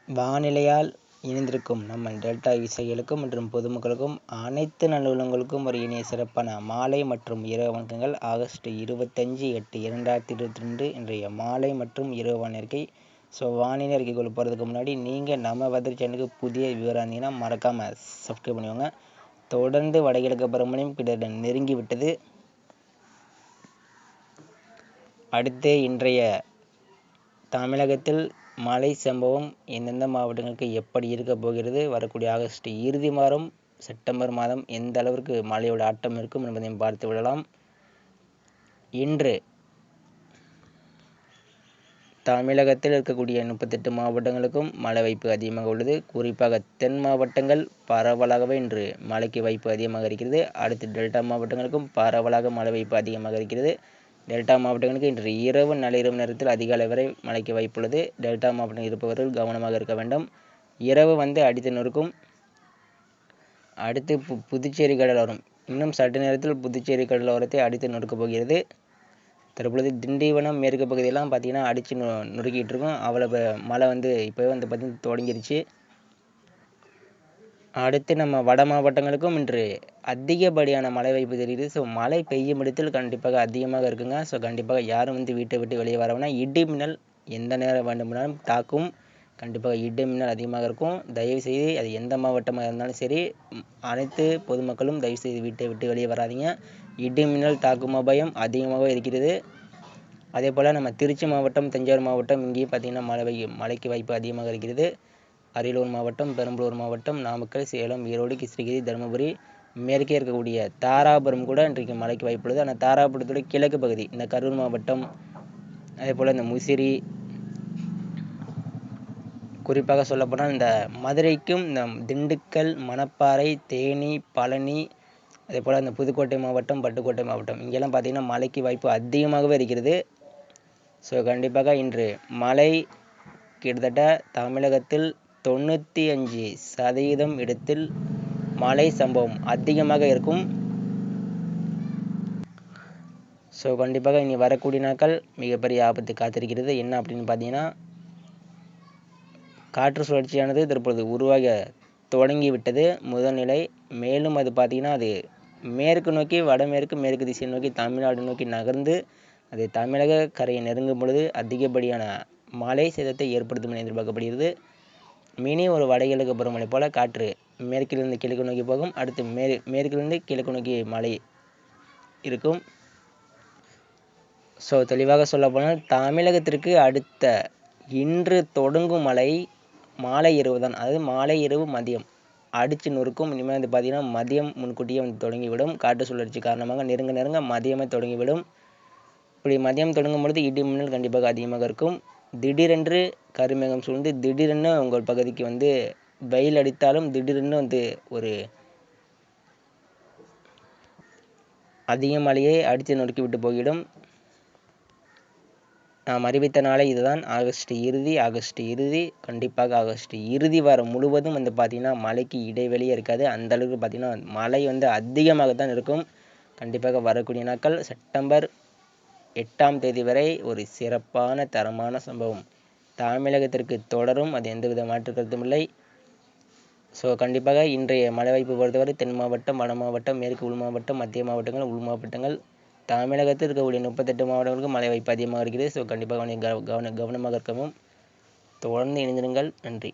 வானிலையால் இணைந்திருக்கும் நம்ம டெல்டா விவசாயிகளுக்கும் மற்றும் பொதுமக்களுக்கும் அனைத்து நல்லுள்ளங்களுக்கும் ஒரு இனிய சிறப்பான மாலை மற்றும் இரவு வணக்கங்கள். ஆகஸ்ட் 25/8/2022 இன்றைய மாலை மற்றும் இரவு வானிலை. வானிலை அறிக்கைக்குள்ள போகிறதுக்கு முன்னாடி நீங்கள் நம்ம வெதர் சேனலுக்கு புதிய விவரம் இருந்தீங்கன்னா மறக்காமல் சப்ஸ்கிரைப் பண்ணிக்கோங்க. தொடர்ந்து வடகிழக்கு பருவமழையும் கிட்ட நெருங்கி விட்டது. அடுத்து இன்றைய தமிழகத்தில் மழை சம்பவம் எந்தெந்த மாவட்டங்களுக்கு எப்படி இருக்க போகிறது, வரக்கூடிய ஆகஸ்ட் இறுதி வாரம் செப்டம்பர் மாதம் எந்த அளவிற்கு மழையோட ஆட்டம் இருக்கும் என்பதையும் பார்த்து விடலாம். இன்று தமிழகத்தில் இருக்கக்கூடிய 38 மாவட்டங்களுக்கும் மழை வாய்ப்பு அதிகமாக உள்ளது. குறிப்பாக தென் மாவட்டங்கள் பரவலாகவே இன்று மழைக்கு வாய்ப்பு அதிகமாக இருக்கிறது. அடுத்து டெல்டா மாவட்டங்களுக்கும் பரவலாக மழை வாய்ப்பு அதிகமாக இருக்கிறது. டெல்டா மாவட்டங்களுக்கு இன்று இரவு நள்ளிரவு நேரத்தில் அதிகாலை வரை மழைக்கு வாய்ப்புள்ளது. டெல்டா மாவட்டம் இருப்பவர்கள் கவனமாக இருக்க வேண்டும். இரவு அடித்து நொறுக்கும். அடுத்து புதுச்சேரி கடலோரம் இன்னும் சற்று நேரத்தில் புதுச்சேரி கடலோரத்தை அடித்து நொறுக்கப் போகிறது. தற்பொழுது திண்டிவனம் மேற்கு பகுதியெல்லாம் பார்த்தீங்கன்னா அடித்து நொறுக்கிட்டு இருக்கும். அவ்வளோ மழை இப்போவே பார்த்தீங்கன்னா தொடங்கிருச்சு. அடுத்து நம்ம வட மாவட்டங்களுக்கும் இன்று அதிகப்படியான மழை வாய்ப்பு தெரியுது. மழை பெய்யும் இடத்தில் கண்டிப்பாக அதிகமாக இருக்குங்க. கண்டிப்பாக யாரும் வீட்டை விட்டு வெளியே வரவேனா. இடி மின்னல் எந்த நேரம் வேண்டுமானாலும் தாக்கும். கண்டிப்பாக இடி மின்னல் அதிகமாக இருக்கும். தயவுசெய்து அது எந்த மாவட்டமாக இருந்தாலும் சரி, அனைத்து பொதுமக்களும் தயவுசெய்து வீட்டை விட்டு வெளியே வராதிங்க. இடி மின்னல் தாக்கும் அபாயம் அதிகமாக இருக்கிறது. அதே போல் நம்ம திருச்சி மாவட்டம், தஞ்சாவூர் மாவட்டம் இங்கேயும் பார்த்திங்கன்னா மழைக்கு வாய்ப்பு அதிகமாக இருக்கிறது. அரியலூர் மாவட்டம், பெரம்பலூர் மாவட்டம், நாமக்கல், சேலம், ஈரோடு, கிருஷ்ணகிரி, தருமபுரி, மேற்கே இருக்கக்கூடிய தாராபுரம் கூட இன்றைக்கு மழைக்கு வாய்ப்புள்ளது. ஆனால் தாராபுரத்துடைய கிழக்கு பகுதி, இந்த கரூர் மாவட்டம், அதே போல் இந்த முசிறி, குறிப்பாக சொல்லப்போனால் இந்த மதுரைக்கும் இந்த திண்டுக்கல், மணப்பாறை, தேனி, பழனி, அதே போல் இந்த புதுக்கோட்டை மாவட்டம், பட்டுக்கோட்டை மாவட்டம் இங்கெல்லாம் பார்த்திங்கன்னா மழைக்கு வாய்ப்பு அதிகமாகவே இருக்கிறது. கண்டிப்பாக இன்று மழை கிட்டத்தட்ட தமிழகத்தில் 95% இடத்தில் மழை சம்பவம் அதிகமாக இருக்கும். கண்டிப்பாக இனி வரக்கூடிய நாட்கள் மிகப்பெரிய ஆபத்து காத்திருக்கிறது. என்ன அப்படின்னு பார்த்தீங்கன்னா, காற்று சுழற்சியானது தற்பொழுது உருவாக தொடங்கிவிட்டது முதல் நிலை. மேலும் அது பார்த்திங்கன்னா அது மேற்கு நோக்கி, வடமேற்கு, மேற்கு திசை நோக்கி தமிழ்நாடு நோக்கி நகர்ந்து அது தமிழக கரையை நெருங்கும் பொழுது அதிகப்படியான மழை சேதத்தை ஏற்படுத்தும் என எதிர்பார்க்கப்படுகிறது. மினி ஒரு வடகிழக்கு பருவமழை போல காற்று மேற்கிலிருந்து கிழக்கு நோக்கி போகும். அடுத்து மேற்கிலிருந்து கிழக்கு நோக்கி மழை இருக்கும். தெளிவாக சொல்ல போனால் தமிழகத்திற்கு அடுத்த இன்று தொடங்கும் மழை மாலை இரவு தான். அதாவது மாலை இரவு மதியம் அடித்து நொறுக்கும். இனிமேல் பார்த்தீங்கன்னா மதியம் முன்கூட்டியே தொடங்கிவிடும். காற்று சுழற்சி காரணமாக நெருங்க மதியமே தொடங்கிவிடும். இப்படி மதியம் தொடங்கும் பொழுது இடி மின்னல் கண்டிப்பாக அதிகமாக இருக்கும். திடீரென்று கருமேகம் சூழ்ந்து திடீரென்று உங்கள் பகுதிக்கு வெயில் அடித்தாலும் திடீரென்று ஒரு அதிக மழையை அடித்து நொறுக்கி விட்டு போய்விடும். நாம் அறிவித்த நாளை இதுதான், ஆகஸ்ட் இறுதி. கண்டிப்பாக ஆகஸ்ட் இறுதி வாரம் முழுவதும் பார்த்தீங்கன்னா மழைக்கு இடைவெளியே இருக்காது. அந்த அளவுக்கு பார்த்தீங்கன்னா மழை அதிகமாகத்தான் இருக்கும். கண்டிப்பாக வரக்கூடிய நாட்கள் செப்டம்பர் 8ஆம் தேதி வரை ஒரு சிறப்பான தரமான சம்பவம் தமிழகத்திற்கு தொடரும். அது எந்தவித மாற்று கருத்தும் இல்லை. கண்டிப்பாக இன்றைய மழை வாய்ப்பு பொறுத்தவரை தென் மாவட்டம், வட மாவட்டம், மேற்கு உள் மாவட்டம், மத்திய மாவட்டங்கள், உள் மாவட்டங்கள், தமிழகத்தில் இருக்கக்கூடிய 38 மாவட்டங்களுக்கு மழை வாய்ப்பு அதிகமாக இருக்கிறது. கண்டிப்பாக கவனமாக இருக்கவும். தொடர்ந்து இணைந்திருங்கள். நன்றி.